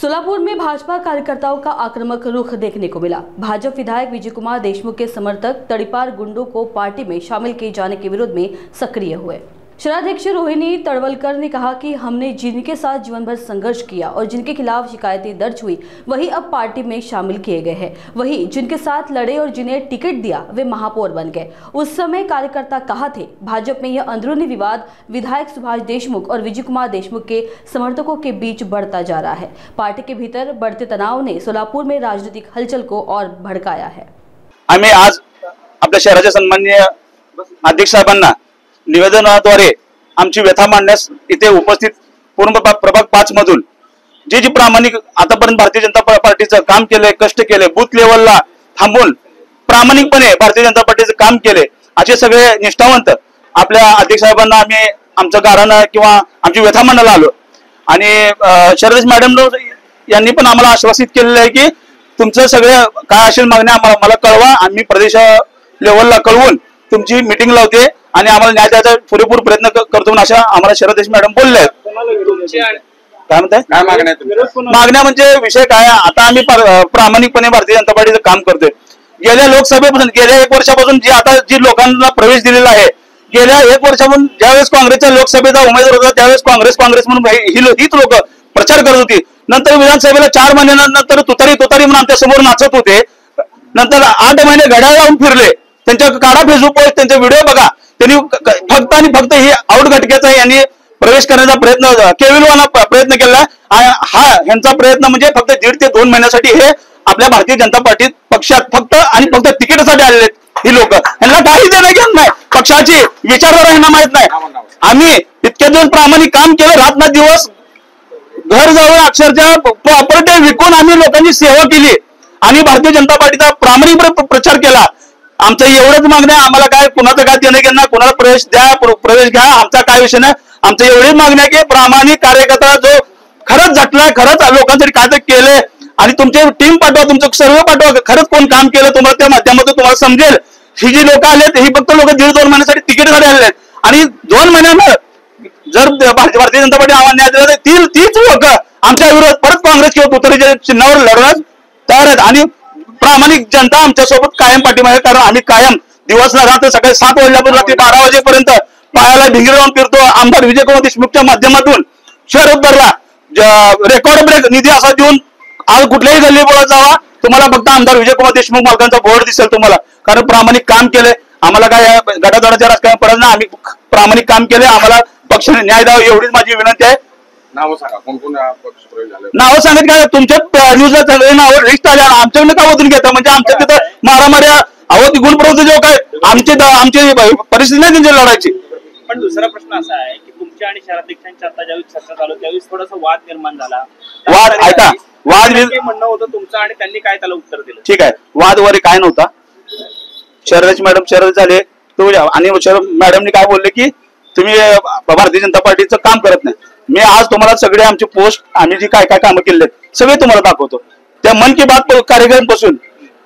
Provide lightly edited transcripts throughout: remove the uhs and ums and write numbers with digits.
सोलापुर में भाजपा कार्यकर्ताओं का आक्रामक रुख देखने को मिला। भाजपा विधायक विजय कुमार देशमुख के समर्थक तड़ीपार गुंडों को पार्टी में शामिल किए जाने के विरोध में सक्रिय हुए। शहराध्यक्ष रोहिणी तड़वलकर ने कहा कि हमने जिनके साथ जीवन भर संघर्ष किया और जिनके खिलाफ शिकायतें दर्ज हुई वही अब पार्टी में शामिल किए गए हैं। वही जिनके साथ लड़े और जिन्हें टिकट दिया वे महापौर बन गए। उस समय कार्यकर्ता कहा थे। भाजपा में यह अंदरूनी विवाद विधायक सुभाष देशमुख और विजय कुमार देशमुख के समर्थकों के बीच बढ़ता जा रहा है। पार्टी के भीतर बढ़ते तनाव ने सोलापुर में राजनीतिक हलचल को और भड़काया है। आम्ही आज आपल्या शहराचे सन्माननीय अध्यक्ष साहेबांना निवेदनाद्वारे आमची व्यथा मांडण्यास इथे उपस्थित पूर्ण प्रभाग 5 मधून जी प्रामाणिक आतापर्यंत भारतीय जनता पार्टीचं काम केलंय, कष्ट केले, बूथ लेवलला थांबून प्रामाणिकपणे भारतीय जनता पार्टीचं काम केले असे सगळे निष्ठावंत आपल्या अध्यक्ष साहेबांना आम्ही आमचं गाऱ्हाण किंवा आमची व्यथा मांडायला आलो। आणि शरद मॅडम यांनी पण आम्हाला आश्वासित केलेलं आहे की तुमचं सगळे काय असेल मागण्या मला कळवा, आम्ही प्रदेश लेवलला कळवून तुमची मीटिंग लावते आणि आम्हाला न्याय द्यायचा पुरेपूर प्रयत्न करतो अशा आम्हाला शरद मॅडम बोलले आहेत। काय म्हणताय? मागण्या म्हणजे विषय काय, आता आम्ही प्रामाणिकपणे भारतीय जनता पार्टीचं काम करतोय। गेल्या लोकसभेपासून गेल्या 1 वर्षापासून जी लोकांना प्रवेश दिलेला आहे, गेल्या 1 वर्षापासून ज्यावेळेस काँग्रेसच्या लोकसभेचा उमेदवार होता त्यावेळेस काँग्रेस म्हणून हीच लोक प्रचार करत होती। नंतर विधानसभेला 4 महिन्यानंतर तुतारी म्हणून आमच्या समोर नाचत होते। नंतर 8 महिने घड्याळ लावून फिरले। त्यांच्या काढा फेसबुक वर त्यांचे व्हिडिओ बघा। त्यांनी फक्त आणि फक्त ही आउट घटकेचा यांनी प्रवेश करण्याचा प्रयत्न केविलवाना प्रयत्न केला। हा ह्यांचा प्रयत्न म्हणजे फक्त 1.5 ते 2 महिन्यासाठी हे आपल्या भारतीय जनता पार्टी पक्षात फक्त आणि फक्त तिकीटसाठी आलेले आहेत। ही लोक यांना काही देणं घेणं नाही, पक्षाची विचारधारा यांना माहित नाही। आम्ही इतके दिवस प्रामाणिक काम केलं, रात्र दिवस घर जाऊन अक्षरशः प्रॉपर्टी विकून आम्ही लोकांची सेवा केली आणि भारतीय जनता पार्टीचा प्रामाणिक प्रचार केला। आमचं एवढंच मागणं आहे, आम्हाला काय कुणाचं काय देणं घेणं, कुणाला प्रवेश द्या, प्रवेश घ्या, आमचा काय विषय नाही। आमचं एवढीच मागणी आहे की प्रामाणिक कार्यकर्ता जो खरंच झटलाय, खरंच लोकांसाठी काय तर केलंय आणि तुमची टीम पाठवा, तुमचं सर्व पाठवा, खरंच कोण काम केलं तुम्हाला त्या माध्यमातून तुम्हाला समजेल। ही जी लोक आलेत ही फक्त लोक 1.5-2 महिन्यासाठी तिकीटसाठी आलेले आहेत आणि 2 महिन्यानं जर भारतीय जनता पार्टी आव्हान न्याय दिला तर तीच लोक आमच्या विरोधात परत काँग्रेस किंवा तुतारीच्या चिन्हावर लढण्यास तयार आहेत आणि प्रामाणिक जनता आमच्या सोबत कायम पाठीमागे आहे। कारण आम्ही कायम दिवस न रात्र सकाळी 7 वाजल्यापासून रात्री 12 वाजेपर्यंत पायाला भिंगरी लावून फिरतो। आमदार विजय कुमार देशमुखच्या माध्यमातून शहर उद्धरला रेकॉर्ड ब्रेक निधी असा देऊन आज कुठल्याही गल्ली बोलत जावा, तुम्हाला फक्त आमदार विजय कुमार देशमुख मालकांचा बोर्ड दिसेल तुम्हाला। कारण प्रामाणिक काम केले, आम्हाला काय गटातटाच्या राजकारण पडत नाही, आम्ही प्रामाणिक काम केले, आम्हाला पक्षाने न्याय द्यावा एवढीच माझी विनंती आहे। नाव सांगा कोण कोण पक्ष प्रवेश झाले? नाव सांगत काय तुमच्या न्यूजला सगळे नाव लिस्ट आले, आमच्याकडे का ओतून घेता? म्हणजे आमच्या तिथं मारामाऱ्या अवधी गुणप्रवृत्ती जो काय आमची परिस्थिती नाही त्यांची लढायची। पण दुसरा प्रश्न असा आहे की तुमच्या आणि शहराध्यक्षांच्या आता ज्यावेळी चर्चा चालू त्यावेळी थोडासा वाद निर्माण झाला। वाद ऐका, वाद म्हणणं होतं तुमचं आणि त्यांनी काय त्याला उत्तर दिलं? ठीक आहे, वाद वगैरे काय नव्हता। शरद मॅडम शरद झाले तो आणि शरद मॅडमनी काय बोलले की तुम्ही भारतीय जनता पार्टीचं काम करत नाही। मी आज तुम्हाला सगळे आमचे पोस्ट आम्ही जी काय काय कामं केले सगळे तुम्हाला दाखवतो। त्या मन की बात कार्यक्रमापासून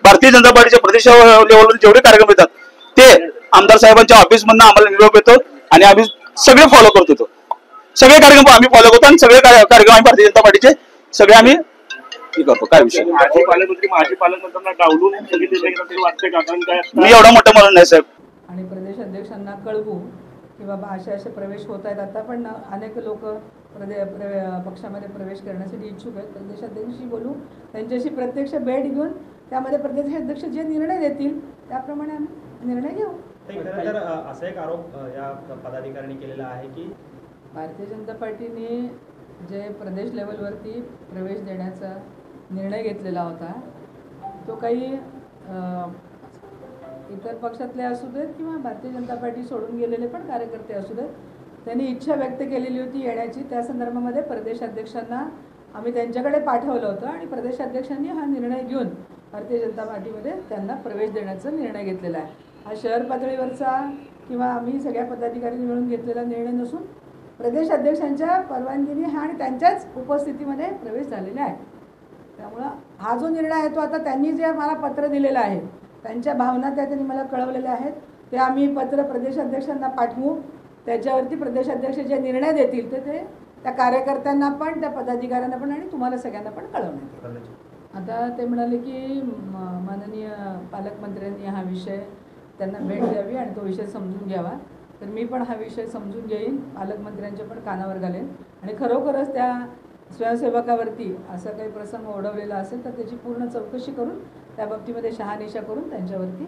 भारतीय जनता पार्टीच्या प्रदेश लेवलवर जेवढे कार्यक्रम येतात ते आमदार साहेबांच्या ऑफिस मधून आम्हाला निरोप येतो आणि आम्ही सगळे फॉलो करतो। सगळे कार्यक्रम आम्ही फॉलो करतो आणि सगळे कार्यक्रम आम्ही भारतीय जनता पार्टीचे सगळे आम्ही करतो। काय विषय माझी पालकमंत्र्यांना डावलून मी एवढा मोठा म्हणून नाही साहेब। आणि प्रदेश अध्यक्षांना कळवू की बाबा असे प्रवेश होत आहेत। आता पण अनेक लोक पक्षामध्ये प्रवेश करण्यासाठी इच्छुक आहेत। प्रदेशाध्यक्षांशी बोलू, त्यांच्याशी प्रत्यक्ष भेट घेऊन त्यामध्ये प्रदेशाध्यक्ष जे निर्णय देतील त्याप्रमाणे आम्ही निर्णय घेऊ। तर असा एक आरोप या पदाधिकाऱ्यांनी केलेला आहे की भारतीय जनता पार्टीने जे प्रदेश लेवलवरती प्रवेश देण्याचा निर्णय घेतलेला होता तो काही इतर पक्षातले असू देत किंवा भारतीय जनता पार्टी सोडून गेलेले पण कार्यकर्ते असू देत, त्यांनी इच्छा व्यक्त केलेली होती येण्याची। त्या संदर्भामध्ये प्रदेशाध्यक्षांना आम्ही त्यांच्याकडे पाठवलं होतं आणि प्रदेशाध्यक्षांनी हा निर्णय घेऊन भारतीय जनता पार्टीमध्ये त्यांना प्रवेश देण्याचा निर्णय घेतलेला आहे। हा शहर पातळीवरचा किंवा आम्ही सगळ्या पदाधिकाऱ्यांनी मिळून घेतलेला निर्णय नसून प्रदेशाध्यक्षांच्या परवानगीने हा आणि त्यांच्याच उपस्थितीमध्ये प्रवेश झालेला आहे। त्यामुळं हा जो निर्णय आहे तो आता त्यांनी जे मला पत्र दिलेलं आहे त्यांच्या भावना त्या त्यांनी मला कळवलेल्या आहेत, ते आम्ही पत्र प्रदेशाध्यक्षांना पाठवू, त्याच्यावरती प्रदेशाध्यक्ष जे निर्णय देतील ते त्या कार्यकर्त्यांना पण, त्या पदाधिकाऱ्यांना पण आणि तुम्हाला सगळ्यांना पण कळवण्यात येईल. आता ते म्हणाले की माननीय पालकमंत्र्यांनी हा विषय त्यांना भेट द्यावी आणि तो विषय समजून घ्यावा. तर मी पण हा विषय समजून घेईन, पालकमंत्र्यांच्या पण कानावर घालेन आणि खरोखरच त्या स्वयंसेवकावरती असा काही प्रसंग ओढवलेला असेल तर त्याची पूर्ण चौकशी करून त्या बाबतीमध्ये शहानिशा करून त्यांच्यावरती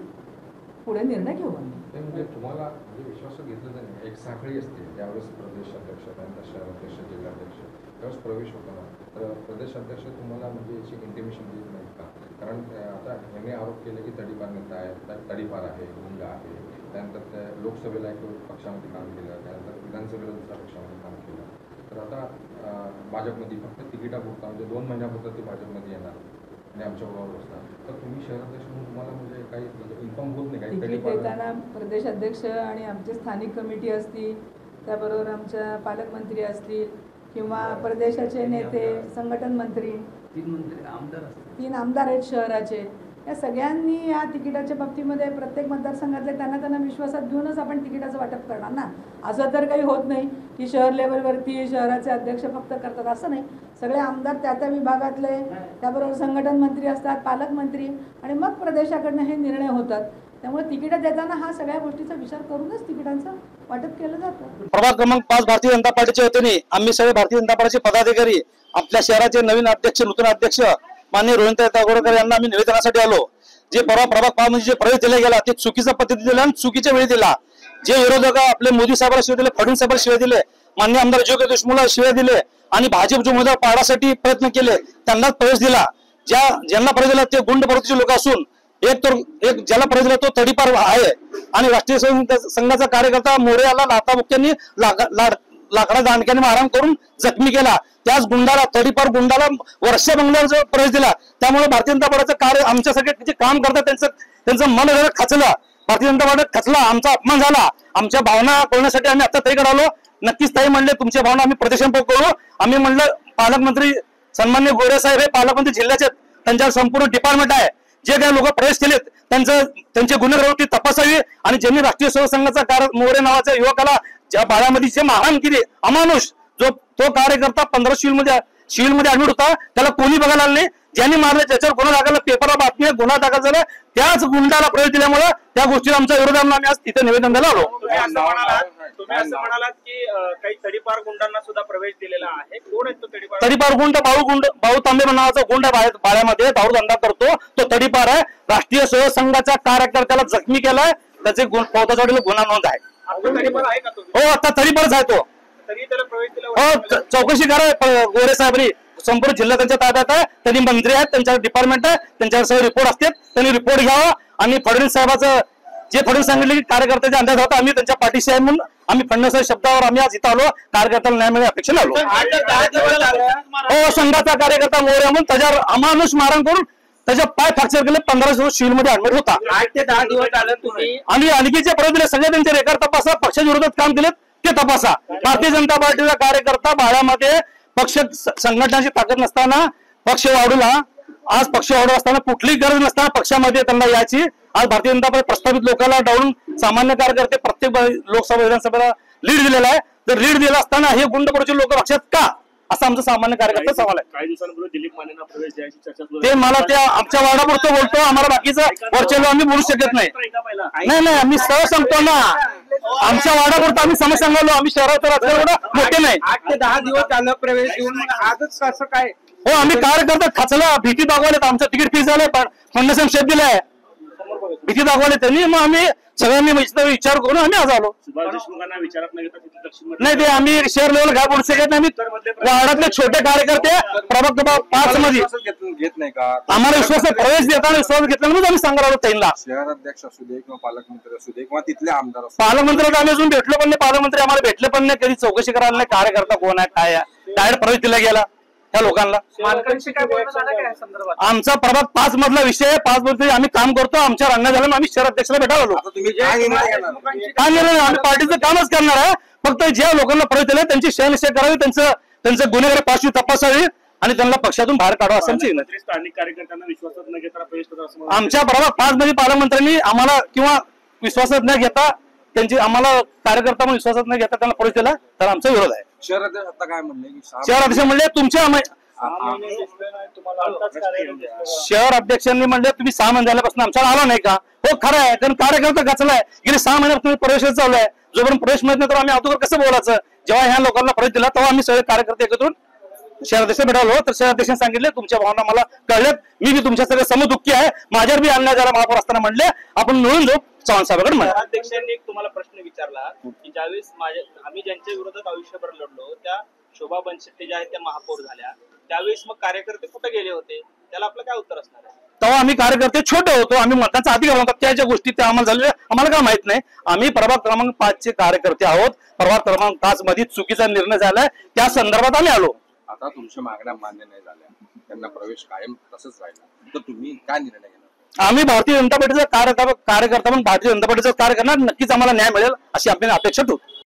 पुढे निर्णय घेऊ. म्हणजे तुम्हाला म्हणजे विश्वासात घेतलं नाही, एक साखळी असते त्यावेळेस प्रदेशाध्यक्ष, त्यानंतर शहराध्यक्ष, जिल्हाध्यक्ष, त्यावेळेस प्रवेश होतो ना, तर प्रदेशाध्यक्ष तुम्हाला म्हणजे याची इंटिमेशन देत नाहीत का? कारण आता ह्याने आरोप केले की तडीपार नेता आहे, तडीपार आहे, गुंड आहे, त्यानंतर त्या लोकसभेला एक पक्षामध्ये काम केलं, त्यानंतर विधानसभेला दुसऱ्या पक्षामध्ये काम केलं. तर आता भाजपमध्ये फक्त तिकिटापुरता म्हणजे 2 महिन्यापुरता ते भाजपमध्ये येणार आणि आमच्याबरोबर बसणार. तर तुम्ही शहराध्यक्ष म्हणून तुम्हाला म्हणजे काही इन्फॉर्म होत नाही काही? तिकीट देताना प्रदेशाध्यक्ष आणि आमचे स्थानिक कमिटी असतील, त्याबरोबर आमच्या पालकमंत्री असतील किंवा प्रदेशाचे नेते, संघटन मंत्री, 3 आमदार आहेत शहराचे, या सगळ्यांनी या तिकिटाच्या बाबतीमध्ये प्रत्येक मतदारसंघातले त्यांना विश्वासात घेऊनच आपण तिकिटाचं वाटप करणार ना. असं तर काही होत नाही की शहर लेवलवरती शहराचे अध्यक्ष फक्त करतात, असं नाही. सगळे आमदार त्या विभागातले, त्याबरोबर संघटन मंत्री असतात, पालकमंत्री, आणि मग प्रदेशाकडनं हे निर्णय होतात. त्यामुळे तिकीटं देताना हा सगळ्या गोष्टीचा विचार करूनच तिकिटांचं वाटप केलं जातं. प्रभाग क्रमांक 5 भारतीय जनता पार्टीच्या वतीने आम्ही सगळे भारतीय जनता पार्टीचे पदाधिकारी आपल्या शहराचे नवीन अध्यक्ष, नूतन अध्यक्ष माननीय रोहिणताई तगोडकर यांना आम्ही निवेदनासाठी आलो. जे प्रभाग 5 मध्ये जे प्रवेश दिला गेला ते चुकीच्या पद्धतीने दिला आणि चुकीच्या वेळी दिला. जे विरोधक आपले मोदी साहेबांना शिवाय दिले, फडणवीस साहेबांना शिवाय दिले, माननीय आमदार जोगे देशमुखला शिवाय दिले आणि भाजपचे उमेदवार पाडण्यासाठी प्रयत्न केले त्यांनाच प्रवेश दिला. ज्यांना प्रवेश दिला ते गुंड प्रवृत्तीचे लोक असून एक ज्याला प्रवेश दिला तो तडीपार आहे आणि राष्ट्रीय संघाचा कार्यकर्ता मोरे याला लाथाबुक्क्यांनी लाकडा दांडक्याने मारहाण करून जखमी केला. त्याच गुंडाला, तडीपार गुंडाला वर्षा बंगल्यावर प्रवेश दिला. त्यामुळे भारतीय जनता पार्टीचं कार्य आमच्यासाठी जे काम करतात त्यांचं मन जरा खचलं. भारतीय जनता पार्टी खचला, आमचा अपमान झाला. आमच्या भावना कळण्यासाठी आम्ही आता ताईकडे आलो. नक्कीच ताई म्हणले तुमच्या भावना आम्ही प्रदर्शन करू. आम्ही म्हणलं पालकमंत्री सन्मान्य गोरे साहेब हे पालकमंत्री जिल्ह्याचे, त्यांच्यावर संपूर्ण डिपार्टमेंट आहे. जे काही लोक प्रवेश केलेत त्यांचे गुन्हेगारी तपासावी आणि ज्यांनी राष्ट्रीय सेवक संघाचा मोरे नावाच्या युवकाला ज्या बाळामध्ये जे मारहाण केली, अमानुष, तो कार्यकर्ता 15 सिव्हिलमध्ये ऍडमिट होता, त्याला कोणी बघायला आलं नाही. ज्यांनी मारले त्याच्यावर गुन्हा दाखल, पेपरला बातमी गुन्हा दाखल झाला, त्याच गुंडाला प्रवेश दिल्यामुळे त्या गोष्टीला आमच्या विरोधात आम्ही आज तिथे निवेदन द्यायला आलो. तुम्ही असं म्हणालात की काही तडीपार गुंडांना सुद्धा प्रवेश दिलेला आहे. कोण आहे तो तडीपार गुंड? भाऊ तांबे नावाचा गुंड बाळ्यामध्ये दारू धंदा करतो, तो तडीपार आहे. राष्ट्रीय सेवक संघाच्या कार्यकर्त्याला जखमी केलाय, त्याचे फौजदारीला गुन्हा नोंद आहे. हो, आता तडीपारच आहे तो. हो, चौकशी करा गोरे साहेबांनी. संपूर्ण जिल्हा त्यांच्या ताब्यात आहे. त्यांनी मंत्री आहेत, त्यांच्यावर डिपार्टमेंट आहे, त्यांच्यावर सगळे रिपोर्ट असतात. त्यांनी रिपोर्ट घ्यावा आणि फडणवीस साहेबाचं जे फडणवीस सांगितले की कार्यकर्त्याचा अंदाज होता, आम्ही त्यांच्या पाठीशी आहे म्हणून आम्ही फडणवीस शब्दावर आम्ही आज इथं आलो. कार्यकर्त्याला न्याय मिळणे अपेक्षा आलो. हो, संघाचा कार्यकर्ता मोरे म्हणून त्याच्यावर अमानुष मारण करून त्याच्या पाय फ्रॅक्चर केले. 15 दिवस सिव्हिल मध्ये ऍडमिट होता. 8 ते 10 दिवस झाले तुम्ही आणि आणखीचे प्रयोग दिले, सगळे त्यांचे रेकॉर्ड तपासा. पक्षाच्या विरोधात काम केले ते तपासा. भारतीय जनता पार्टीचा कार्यकर्ता बाळ्यामध्ये पक्ष संघटनाची ताकद नसताना पक्ष वाढवला. आज पक्ष वाढवत असताना कुठलीही गरज नसताना पक्षामध्ये त्यांना याची आज भारतीय जनता पार्टी प्रस्तावित लोकांना डावून सामान्य कार्यकर्ते प्रत्येक लोकसभा विधानसभेला लीड दिलेला आहे. तर लीड दिला असताना हे गुंडप्रवृत्तीचे लोक पक्षात का, असा आमचा सामान्य कार्यकर्ता सवाल आहे. काही दिवसांपूर्वी दिलीप मानेंना प्रवेश द्यायची चर्चा ते मला त्या आमच्या वार्डापुरतं बोलतो, आम्हाला बाकीचं वरच्या आम्ही बोलू शकत नाही. नाही, आम्ही सहज सांगतो ना, आमच्या वार्डापुरतं आम्ही समज सांगालो. आम्ही शहरात एवढं मोठे नाही. 8 ते 10 दिवस झालं प्रवेश देऊन, आजच कसं काय? हो, आम्ही कार्यकर्ता खचला, भीती दाखवलेत. आमचं तिकीट फीस झालंय, पण फंडसन शेप दिलाय, भीती दाखवले त्यांनी. मग आम्ही सगळ्यांनी विचार करून आम्ही आज आलो. सुभाष देशमुखांना विचारत नाही, ते आम्ही शहर लेवल काय बोलू शकत नाही. वार्डातले छोटे कार्यकर्ते प्रभाग 5 मध्ये घेत नाही का? आम्हाला विश्वास प्रवेश देताना विश्वास घेतल्यामुळे आम्ही सांगायला आलो त्यांना. शहराध्यक्ष असू दे किंवा पालकमंत्री असू दे किंवा तिथले आमदार असू, पालकमंत्र्याला आम्ही अजून भेटलो पण नाही. पालकमंत्री आम्हाला भेटले पण नाही, कधी चौकशी करायला नाही. कार्यकर्ता कोण आहे, काय आहे, डायरेक्ट प्रवेश दिला गेला त्या लोकांना. आमचा प्रभाग 5 मधला विषय 5 मध्ये आम्ही काम करतो. आमच्यावर अन्याय झाला, आम्ही शहराध्यक्षाला भेटायला आलो. काय निर्णय? आम्ही पार्टीचं कामच करणार आहे. फक्त ज्या लोकांना प्रवेश दिला त्यांची शहनिशा करावी, त्यांचं गुन्हेगारी पार्श्वी तपासावी आणि त्यांना पक्षातून बाहेर काढावं असं आमची. स्थानिक कार्यकर्त्यांना विश्वासात न घेता प्रवेश करतात. आमच्या प्रभाग 5 मध्ये पालकमंत्र्यांनी आम्हाला किंवा विश्वासात न घेता त्यांची आम्हाला कार्यकर्ता म्हणून विश्वासात नाही घेता त्यांना प्रवेश दिला तर आमचा विरोध आहे. शहराध्यक्ष आता काय म्हणले की शहर अध्यक्ष म्हणले तुमच्या शहर अध्यक्षांनी म्हणले तुम्ही 6 महिने झाल्यापासून आमच्याला आला नाही का? हो खरं आहे, कारण कार्यकर्ता गचलाय. गेले 6 महिन्यापासून प्रवेशच चालू आहे. जोपर्यंत प्रवेश मिळत नाही तर आम्ही अगोदर कसं बोलायचं? जेव्हा ह्या लोकांना प्रवेश दिला तेव्हा आम्ही सगळे कार्यकर्ते एकत्र शहराध्यक्ष भेटालो तर शहराध्यक्षांनी सांगितले तुमच्या भावना मला कळल्यात, मी बी तुमच्या सगळे समदुःखी आहे, माझ्यावर बी अन्याय झाला महापौर असताना म्हणले आपण मिळून जाऊ चव्हाण साहेबांकडे म्हणले. शहराध्यक्षांनी एक तुम्हाला प्रश्न विचारला की ज्यावेळेस आम्ही ज्यांच्या विरोधात आयुष्यभर लढलो त्या शोभा बनशेट्टी ज्या आहेत त्या महापौर झाल्या त्यावेळेस मग कार्यकर्ते कुठे गेले होते? त्याला आपलं काय उत्तर असणार आहे? तेव्हा आम्ही कार्यकर्ते छोटे होतो, आम्ही मतदानाचा अधिकार होता, त्या ज्या गोष्टी त्या आम्हाला झालेल्या आम्हाला काय माहित नाही. आम्ही प्रभाग क्रमांक 5 चे कार्यकर्ते आहोत. प्रभाग क्रमांक 5 मध्ये चुकीचा निर्णय झालाय त्या संदर्भात आम्ही आलो. आता तुमच्या मागण्या मान्य नाही झाल्या, त्यांना प्रवेश कायम तसंच राहिला, तर तुम्ही काय निर्णय घेणार? आम्ही भारतीय जनता पार्टीचा कार्यकर्ता म्हणून भारतीय जनता पार्टीचा कार्य करणार. नक्कीच आम्हाला न्याय मिळेल अशी आपल्याला अपेक्षा ठेवतो.